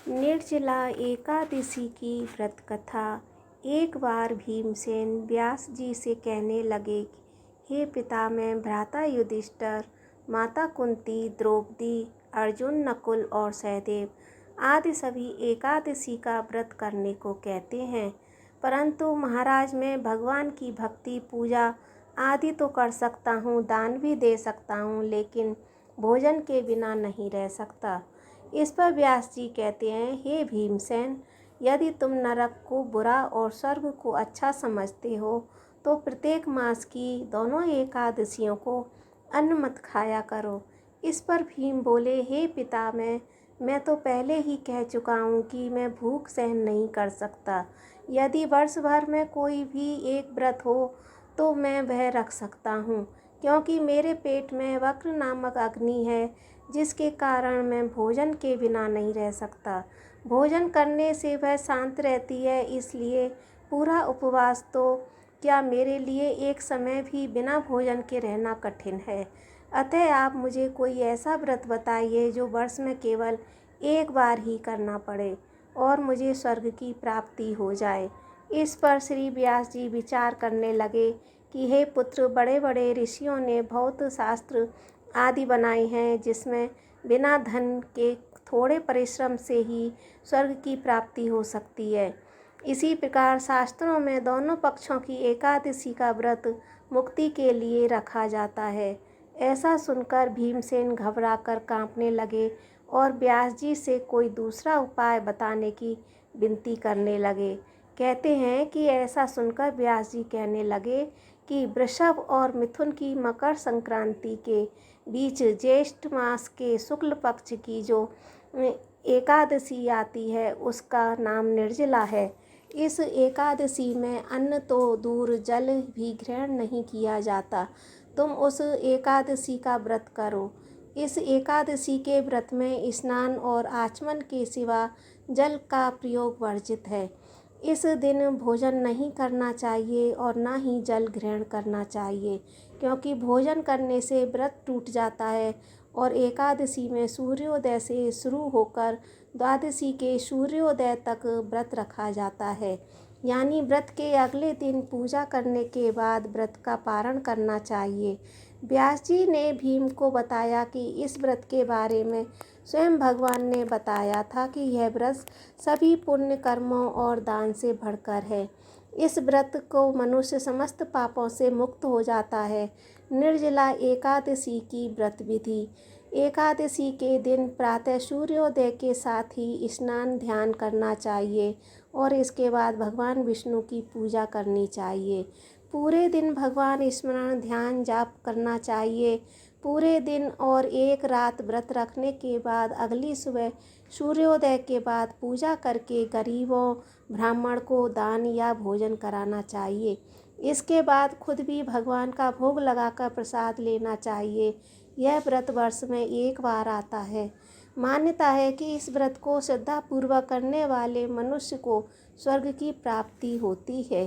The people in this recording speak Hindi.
निर्जला एकादशी की व्रत कथा। एक बार भीमसेन व्यास जी से कहने लगे, हे पितामह भ्राता युधिष्ठिर, माता कुंती, द्रौपदी, अर्जुन, नकुल और सहदेव आदि सभी एकादशी का व्रत करने को कहते हैं, परंतु महाराज मैं भगवान की भक्ति पूजा आदि तो कर सकता हूँ, दान भी दे सकता हूँ, लेकिन भोजन के बिना नहीं रह सकता। इस पर व्यास जी कहते हैं, हे भीमसेन, यदि तुम नरक को बुरा और स्वर्ग को अच्छा समझते हो तो प्रत्येक मास की दोनों एकादशियों को अन्न मत खाया करो। इस पर भीम बोले, हे पितामह, मैं तो पहले ही कह चुका हूँ कि मैं भूख सहन नहीं कर सकता। यदि वर्ष भर में कोई भी एक व्रत हो तो मैं वह रख सकता हूँ, क्योंकि मेरे पेट में वक्र नामक अग्नि है, जिसके कारण मैं भोजन के बिना नहीं रह सकता। भोजन करने से वह शांत रहती है, इसलिए पूरा उपवास तो क्या मेरे लिए एक समय भी बिना भोजन के रहना कठिन है। अतः आप मुझे कोई ऐसा व्रत बताइए जो वर्ष में केवल एक बार ही करना पड़े और मुझे स्वर्ग की प्राप्ति हो जाए। इस पर श्री व्यास जी विचार करने लगे कि हे पुत्र, बड़े बड़े ऋषियों ने बहुत शास्त्र आदि बनाए हैं, जिसमें बिना धन के थोड़े परिश्रम से ही स्वर्ग की प्राप्ति हो सकती है। इसी प्रकार शास्त्रों में दोनों पक्षों की एकादशी का व्रत मुक्ति के लिए रखा जाता है। ऐसा सुनकर भीमसेन घबराकर कांपने लगे और व्यास जी से कोई दूसरा उपाय बताने की विनती करने लगे। कहते हैं कि ऐसा सुनकर व्यास जी कहने लगे कि वृषभ और मिथुन की मकर संक्रांति के बीच ज्येष्ठ मास के शुक्ल पक्ष की जो एकादशी आती है उसका नाम निर्जला है। इस एकादशी में अन्न तो दूर, जल भी ग्रहण नहीं किया जाता। तुम उस एकादशी का व्रत करो। इस एकादशी के व्रत में स्नान और आचमन के सिवा जल का प्रयोग वर्जित है। इस दिन भोजन नहीं करना चाहिए और ना ही जल ग्रहण करना चाहिए, क्योंकि भोजन करने से व्रत टूट जाता है और एकादशी में सूर्योदय से शुरू होकर द्वादशी के सूर्योदय तक व्रत रखा जाता है। यानी व्रत के अगले दिन पूजा करने के बाद व्रत का पारण करना चाहिए। व्यास जी ने भीम को बताया कि इस व्रत के बारे में स्वयं भगवान ने बताया था कि यह व्रत सभी पुण्य कर्मों और दान से बढ़कर है। इस व्रत को मनुष्य समस्त पापों से मुक्त हो जाता है। निर्जला एकादशी की व्रत विधि। एकादशी के दिन प्रातः सूर्योदय के साथ ही स्नान ध्यान करना चाहिए और इसके बाद भगवान विष्णु की पूजा करनी चाहिए। पूरे दिन भगवान स्मरण ध्यान जाप करना चाहिए। पूरे दिन और एक रात व्रत रखने के बाद अगली सुबह सूर्योदय के बाद पूजा करके गरीबों, ब्राह्मण को दान या भोजन कराना चाहिए। इसके बाद खुद भी भगवान का भोग लगाकर प्रसाद लेना चाहिए। यह व्रत वर्ष में एक बार आता है। मान्यता है कि इस व्रत को श्रद्धापूर्वक करने वाले मनुष्य को स्वर्ग की प्राप्ति होती है।